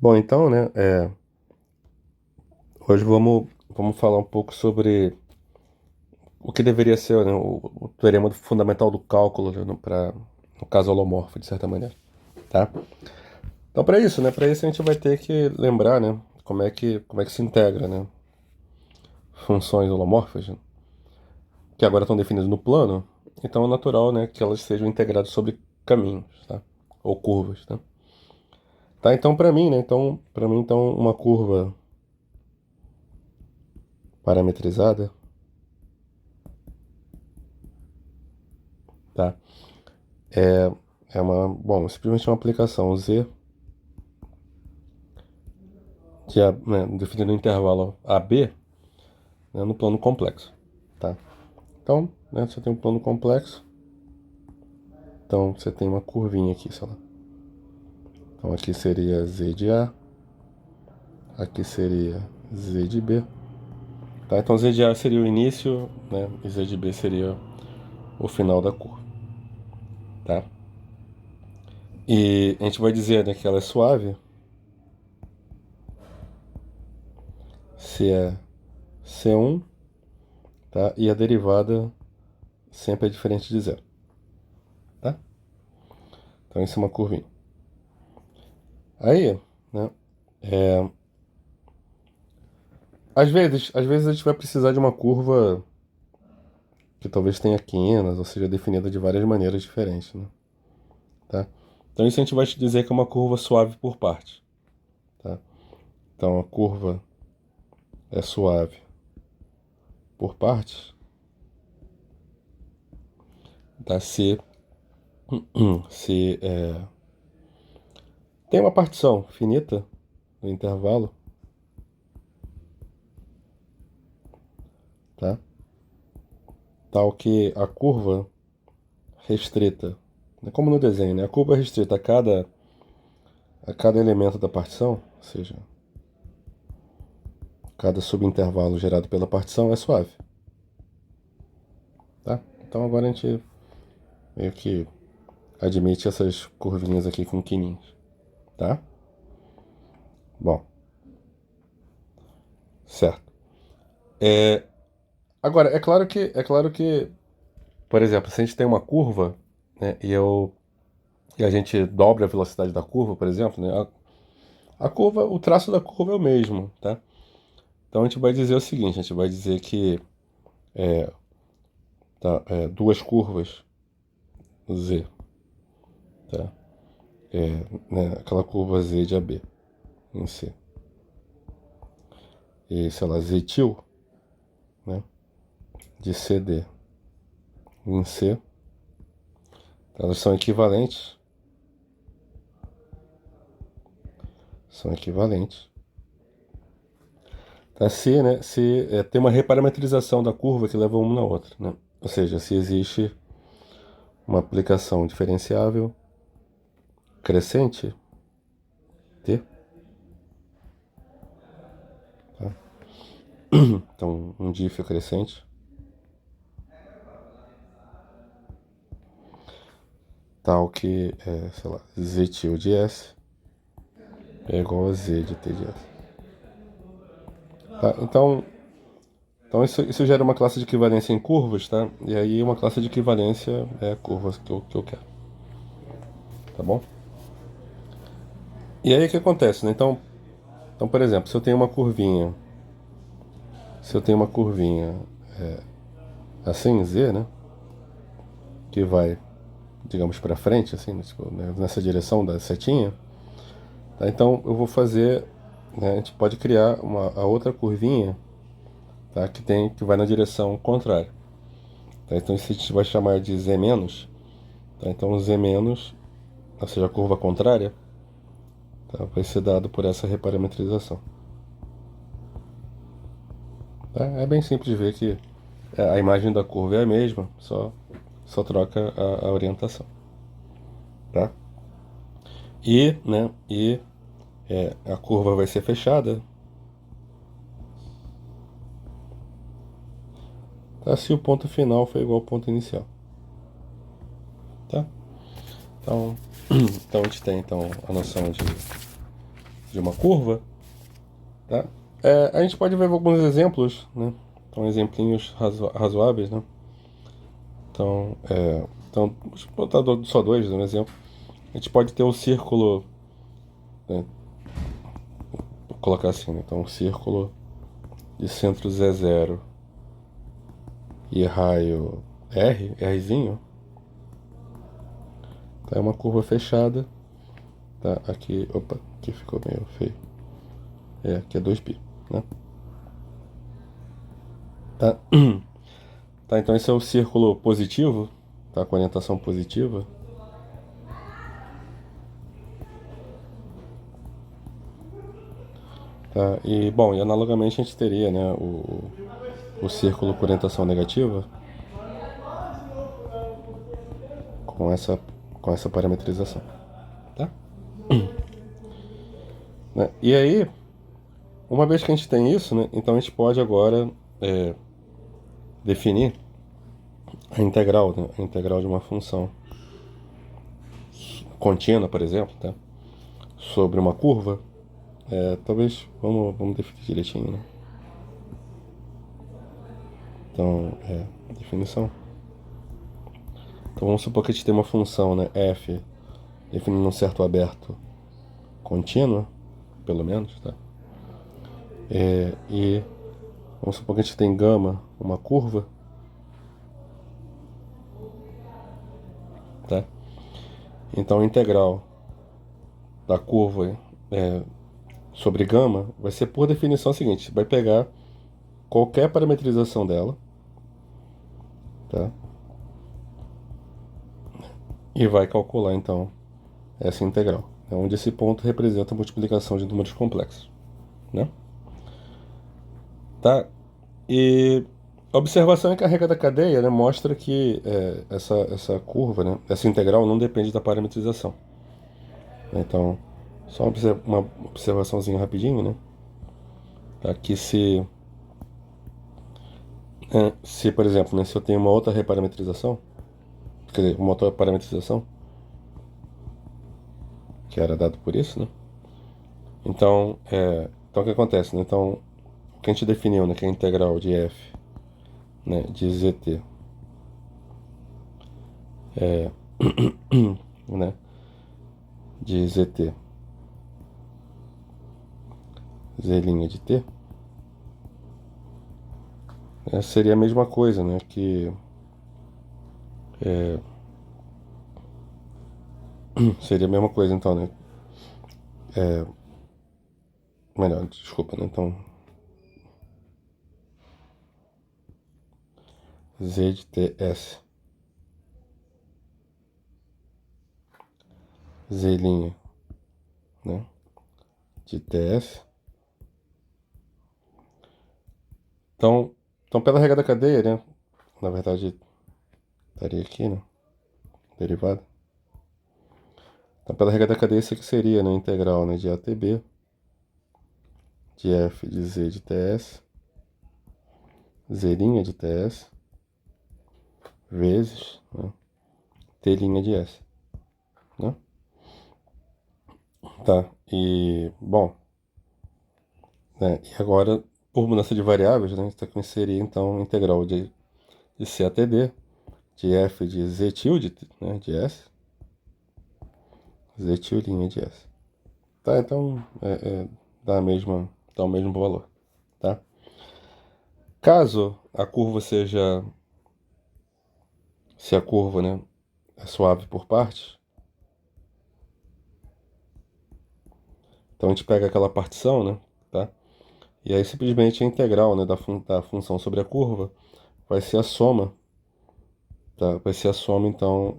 Bom, então, né, hoje vamos falar um pouco sobre o que deveria ser, né, o teorema fundamental do cálculo, né, no caso holomorfo, de certa maneira, tá? Então, para isso, né, para isso a gente vai ter que lembrar, né, como é que se integra, né, funções holomorfas, né, que agora estão definidas no plano, então é natural, né, que elas sejam integradas sobre caminhos, tá? Ou curvas, tá? Tá, então para mim, né, então uma curva parametrizada, tá? Simplesmente uma aplicação Z né, definindo o intervalo AB, né, no plano complexo, tá? Então, né, você tem um plano complexo, então você tem uma curvinha aqui, sei lá. Então aqui seria Z de A, aqui seria Z de B, tá? Então Z de A seria o início, né, e Z de B seria o final da curva, tá? E a gente vai dizer, né, que ela é suave se é C1, tá? E a derivada sempre é diferente de zero, tá? Então isso é uma curvinha. Aí, né, é, às vezes a gente vai precisar de uma curva que talvez tenha quinas, ou seja definida de várias maneiras diferentes, né? Tá? Então isso a gente vai te dizer que é uma curva suave por parte, tá? Então a curva é suave por partes, tá? Se tem uma partição finita no intervalo, tá? Tal que a curva restrita, como no desenho, né? A curva restrita a cada elemento da partição, ou seja, cada subintervalo gerado pela partição é suave, tá? Então agora a gente meio que admite essas curvinhas aqui com quininhos, tá? Bom, certo. É, agora, é claro que, por exemplo, se a gente tem uma curva, né, e a gente dobra a velocidade da curva, por exemplo, né, a curva, o traço da curva é o mesmo, tá? Então a gente vai dizer o seguinte, a gente vai dizer que duas curvas Z, tá? Né, aquela curva Z de AB em C. E, sei lá, Z til, né, de CD em C, elas são equivalentes, tá? Se tem uma reparametrização da curva que leva uma na outra, né? Ou seja, se existe uma aplicação diferenciável crescente, T, tá? Então, um dif crescente, tal que, sei lá, Z til de S é igual a Z de T de S. Tá? Então isso gera uma classe de equivalência em curvas, tá? E aí uma classe de equivalência é a curva que eu quero, tá bom? E aí o que acontece, né? Então, por exemplo, se eu tenho uma curvinha assim, Z, né? Que vai, digamos, para frente, assim, tipo, né, nessa direção da setinha, tá? Então eu vou fazer, né, a gente pode criar a outra curvinha, tá? Que vai na direção contrária, tá? Então isso a gente vai chamar de Z menos, tá? Então Z menos, ou seja, a curva contrária, tá? Vai ser dado por essa reparametrização. Tá? É bem simples de ver que a imagem da curva é a mesma, só troca a orientação, tá? A curva vai ser fechada, tá? Se o ponto final for igual ao ponto inicial, tá? Então, então a gente tem então a noção de uma curva, tá? A gente pode ver alguns exemplos, né? Então, exemplinhos razoáveis, né? Então, deixa eu botar só dois, um exemplo. A gente pode ter um círculo, né? Vou colocar assim, né? Então, um círculo de centro Z0 e raio Rzinho, tá? É uma curva fechada, tá? Aqui, opa, aqui ficou meio feio. Aqui é 2π, né? Tá? Tá, então esse é o círculo positivo, tá? Com orientação positiva. Tá? E, bom, e analogamente a gente teria, né, o círculo com orientação negativa com essa, com essa parametrização, tá? Né? E aí, uma vez que a gente tem isso, né, então a gente pode agora definir a integral, né, a integral de uma função contínua, por exemplo, tá? Sobre uma curva. Talvez, vamos definir direitinho, né? Então, definição. Então vamos supor que a gente tem uma função, né, f definindo um certo aberto contínua, pelo menos, tá? E vamos supor que a gente tem gama, uma curva, tá? Então a integral da curva sobre gama vai ser por definição a seguinte: vai pegar qualquer parametrização dela, tá? E vai calcular então essa integral, onde esse ponto representa a multiplicação de números complexos, né? Tá? E a observação em carrega da cadeia, né, mostra que essa curva, né, essa integral não depende da parametrização. Então, só uma observaçãozinha rapidinho, né? Tá? Que se, por exemplo, né, se eu tenho uma outra reparametrização, quer dizer, uma outra parametrização, que era dado por isso, né? Então o que acontece, né? Então, o que a gente definiu, né, que é a integral de f, né, de zt, né, de zt, z' de t, seria a mesma coisa, né, que seria a mesma coisa, então, né? Melhor, desculpa, né? Então, z de ts, z', né, de ts. Então, pela regra da cadeia, né? Na verdade, estaria aqui, né? Derivada. Então, pela regra da cadeia, isso aqui seria, né? Integral, né? De a até b, de f de z de ts, z' de ts, vezes, né, t' de s, né? Tá, e, bom, né? E agora, por mudança de variáveis, né? A gente tem que inserir, então, integral de c até d, de f de z tilde, né? De s, z tilde de s. Tá, então, dá o mesmo valor, tá? Caso a curva seja, se a curva, né, é suave por partes, então a gente pega aquela partição, né, tá? E aí simplesmente a integral, né, da função sobre a curva vai ser a soma, tá? Vai ser a soma, então,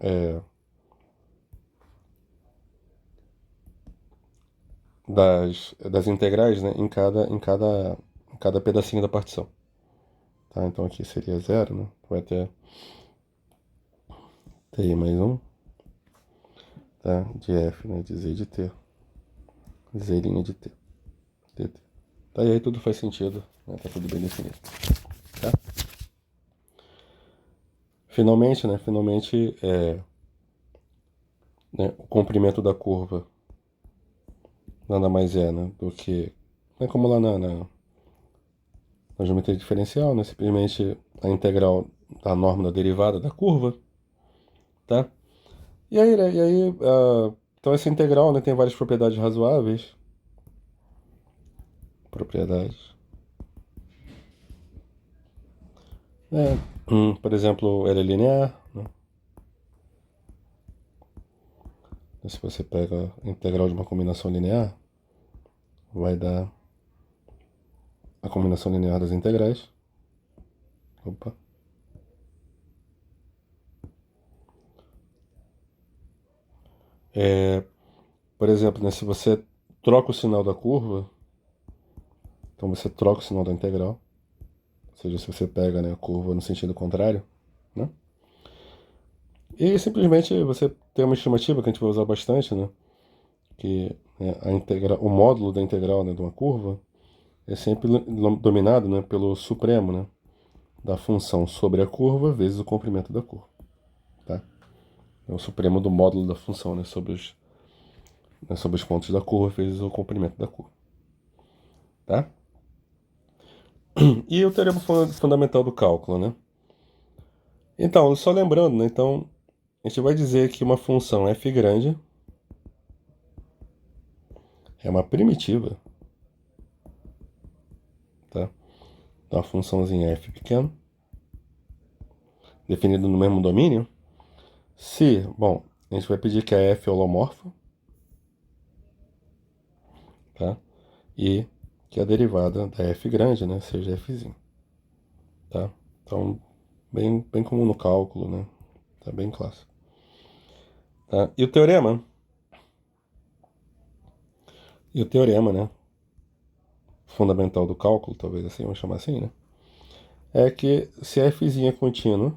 das integrais, né, em cada pedacinho da partição. Tá? Então aqui seria zero, né? Vai ter t mais um, tá? De f, né, de z de t, z' de t, dt. Tá, e aí tudo faz sentido, né? Tá tudo bem definido, tá? Finalmente, né? Finalmente, né, o comprimento da curva, nada mais é, né, do que... É como lá na geometria diferencial, né? Simplesmente a integral da norma da derivada da curva, tá? E aí, né? Então essa integral, né, tem várias propriedades razoáveis. Propriedades. É, por exemplo, ela é linear, né? Se você pega a integral de uma combinação linear, vai dar a combinação linear das integrais. Opa. Por exemplo, né, se você troca o sinal da curva, então você troca o sinal da integral. Ou seja, se você pega, né, a curva no sentido contrário, né? E simplesmente você tem uma estimativa que a gente vai usar bastante, né? Que o módulo da integral, né, de uma curva é sempre dominado, né, pelo supremo, né, da função sobre a curva vezes o comprimento da curva, tá? É o supremo do módulo da função, sobre os pontos da curva vezes o comprimento da curva, tá? E o teorema fundamental do cálculo, né? Então, só lembrando, né? Então, a gente vai dizer que uma função f grande é uma primitiva, tá? Então, a funçãozinha f pequeno, definida no mesmo domínio, se, bom, a gente vai pedir que a f é holomorfa, tá? E que a derivada da f grande, né, seja fzinho, tá? Então, bem comum no cálculo, né? Tá bem clássico. Tá? E o teorema, né, fundamental do cálculo, talvez assim, vamos chamar assim, né? É que se a fzinha é contínua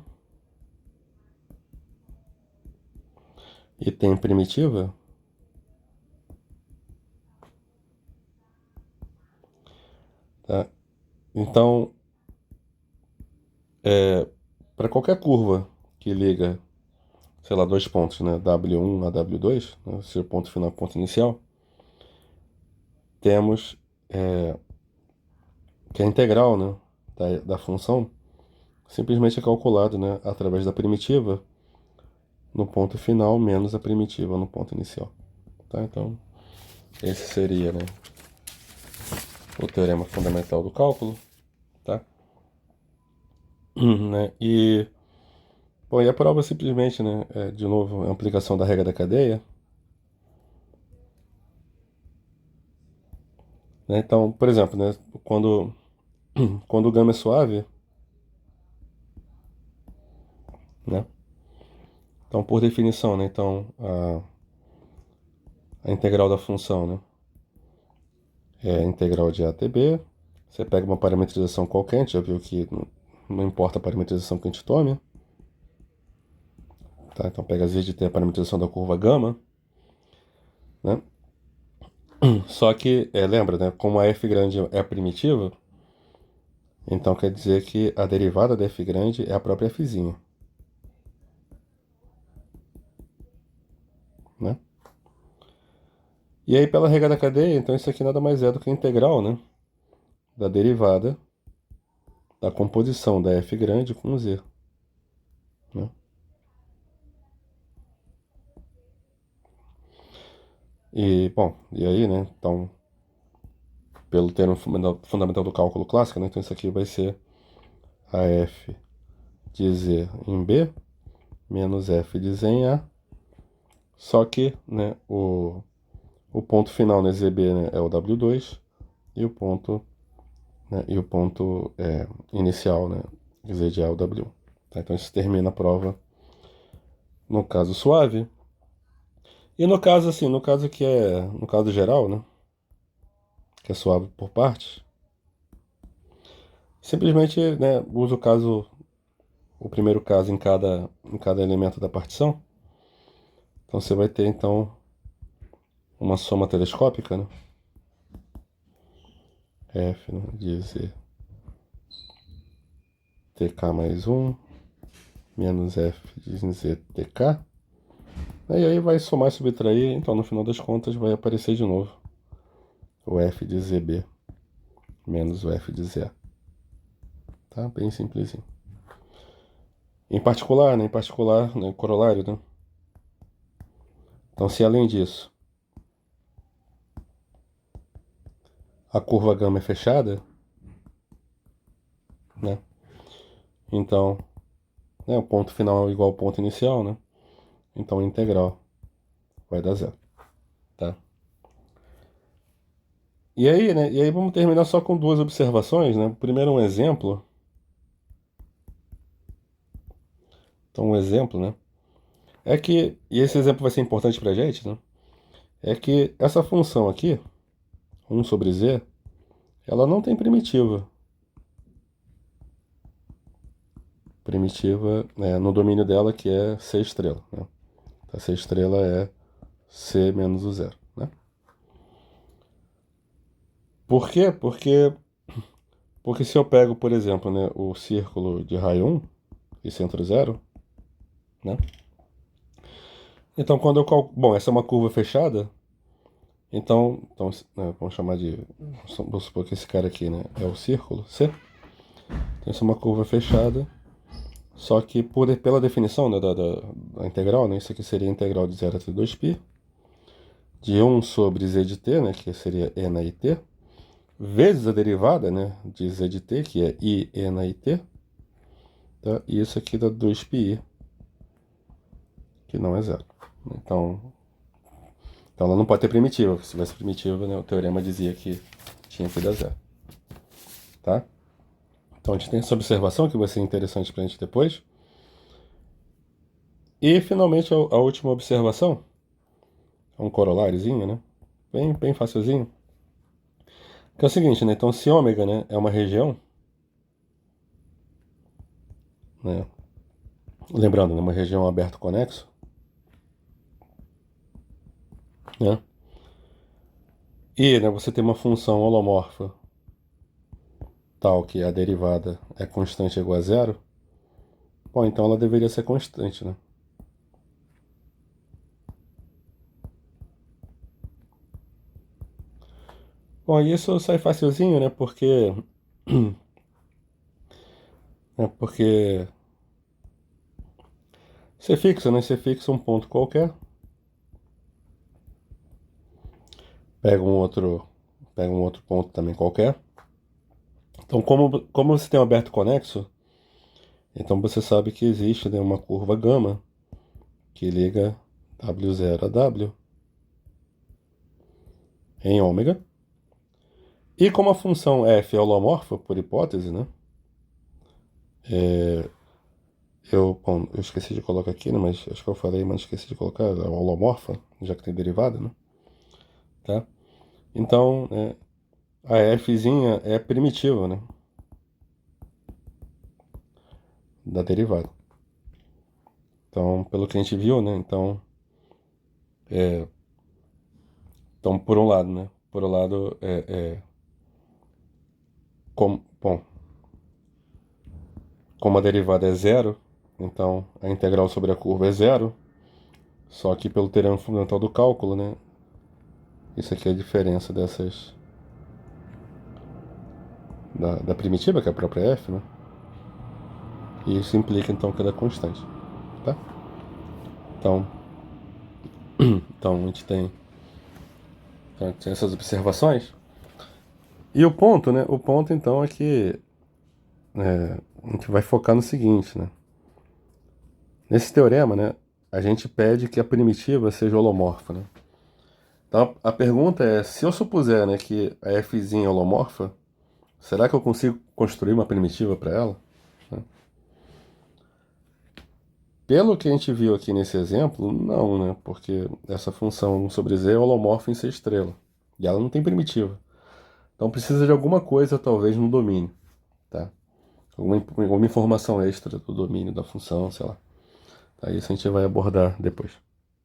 e tem primitiva, tá? Então, para qualquer curva que liga, sei lá, dois pontos, né, W1 a W2, né, seu ponto final e ponto inicial, temos que a integral, né, da função simplesmente é calculada, né, através da primitiva no ponto final menos a primitiva no ponto inicial, tá? Então, esse seria, né, o teorema fundamental do cálculo, tá? Né? Bom, e a prova simplesmente, né, de novo, é a aplicação da regra da cadeia, né? Então, por exemplo, né, quando o gama é suave, né? Então, por definição, né, então a integral da função, né, é a integral de A até B. Você pega uma parametrização qualquer, a gente já viu que não importa a parametrização que a gente tome, tá? Então, pega às vezes de ter a parametrização da curva gama, né? Só que, lembra, né, como a f grande é a primitiva, então quer dizer que a derivada da f grande é a própria fzinha, né? E aí, pela regra da cadeia, então isso aqui nada mais é do que a integral, né, da derivada da composição da f grande com z, né? E, bom, e aí, né, então, pelo termo fundamental do cálculo clássico, né, então isso aqui vai ser a f de z em b menos f de z em a, só que, né, o ponto final, né, zb, né, é o w2 e o ponto, né, inicial, né, z de a é o w1. Tá? Então isso termina a prova no caso suave. E no caso, assim, no caso geral, né, que é suave por partes, simplesmente, né, usa o primeiro caso em cada elemento da partição. Então você vai ter, então, uma soma telescópica, né, f, né, de z tk mais 1 menos f de z tk. E aí vai somar e subtrair, então no final das contas vai aparecer de novo o f de zb menos o f de z. Tá? Bem simplesinho. Em particular, né? Em particular, né? Corolário, né? Então, se além disso a curva gama é fechada, né? Então, né, o ponto final é igual ao ponto inicial, né? Então, a integral vai dar zero, tá? E aí, né? E aí vamos terminar só com duas observações, né? Primeiro um exemplo. Então, um exemplo, né? É que, e esse exemplo vai ser importante pra gente, né? É que essa função aqui, 1 sobre z, ela não tem primitiva. Primitiva, né, no domínio dela, que é C estrela, né? A C estrela é C menos o zero, né? Por quê? Porque se eu pego, por exemplo, né, o círculo de raio 1 e centro zero, né? Então, quando eu calculo... Bom, essa é uma curva fechada, então né, vamos chamar de... Vamos supor que esse cara aqui, né, é o círculo C. Então, essa é uma curva fechada, só que pela definição, né, da integral, né, isso aqui seria a integral de 0 até 2π, de 1 sobre z de t, né, que seria e na it, vezes a derivada, né, de z de t, que é i e na it, tá? E isso aqui dá 2πi, que não é zero. Então ela não pode ter primitiva. Se tivesse primitiva, né, o teorema dizia que tinha que dar zero. Tá? Então a gente tem essa observação que vai ser interessante para a gente depois. E finalmente a última observação, é um coroláriozinho, né? Bem facilzinho. Que é o seguinte, né? Então se ômega, né, é uma região, né? Lembrando, né, uma região aberto-conexo, né? E, né, você tem uma função holomorfa tal que a derivada é constante igual a zero, bom, então ela deveria ser constante, né? Bom, isso sai facilzinho, né? Porque você fixa, né? Você fixa um ponto qualquer, pega um outro ponto também qualquer. Então, como você tem um aberto conexo, então você sabe que existe, né, uma curva gama que liga W0 a W em ômega. E como a função f é holomorfa, por hipótese, né? Bom, eu esqueci de colocar aqui, né? Mas acho que eu falei, mas esqueci de colocar a holomorfa, já que tem derivada, né? Tá? Então, a fzinha é primitiva, né? Da derivada. Então, pelo que a gente viu, né? Então por um lado, né? Por um lado, bom, como a derivada é zero, então a integral sobre a curva é zero, só que pelo teorema fundamental do cálculo, né? Isso aqui é a diferença da primitiva, que é a própria f, né? E isso implica, então, que ela é constante, tá? Então, então a gente tem essas observações. E o ponto, né? O ponto, então, é que a gente vai focar no seguinte, né? Nesse teorema, né, a gente pede que a primitiva seja holomorfa, né? Então a pergunta é, se eu supuser, né, que a fzinha é holomorfa, será que eu consigo construir uma primitiva para ela? Né? Pelo que a gente viu aqui nesse exemplo, não, né? Porque essa função 1 sobre z é holomorfa em C estrela. E ela não tem primitiva. Então precisa de alguma coisa, talvez, no domínio, tá? Alguma informação extra do domínio da função, sei lá. Tá? Isso a gente vai abordar depois.